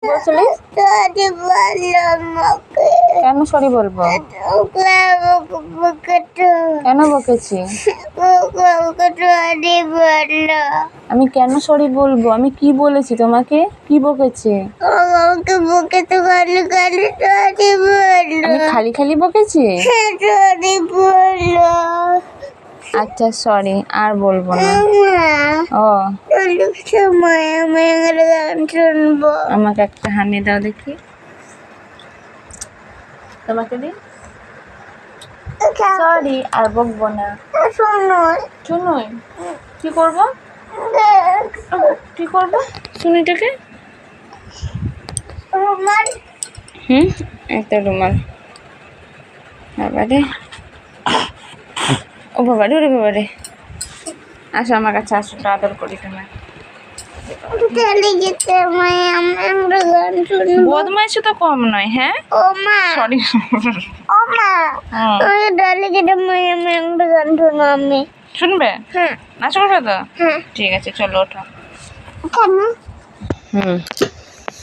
বলছিলি? কেন সরি বলবো? কেন বকেছি? আমি কেন সরি বলবো? আমি কি বলেছি তোমাকে? কি বকেছি? আমি খালি খালি বকেছি? আচ্ছা সরি, আর বলবো না। ও আমাকে একটা হামি দাও দেখি। তোমাকে দিই। সরি, আর বকবো না। শুনুই কি করবো? কি করবো শুনিটাকে? একটা রুমাল। বাবারে, ও বাবারে, ওরে বাবারে। আসো আমার কাছে, আসো, আদর করি তোমার। বদমাইশি তো কম নয়। হ্যাঁ সরি। শুনবে? নাচ করবে তো? ঠিক আছে, চলো ওঠো।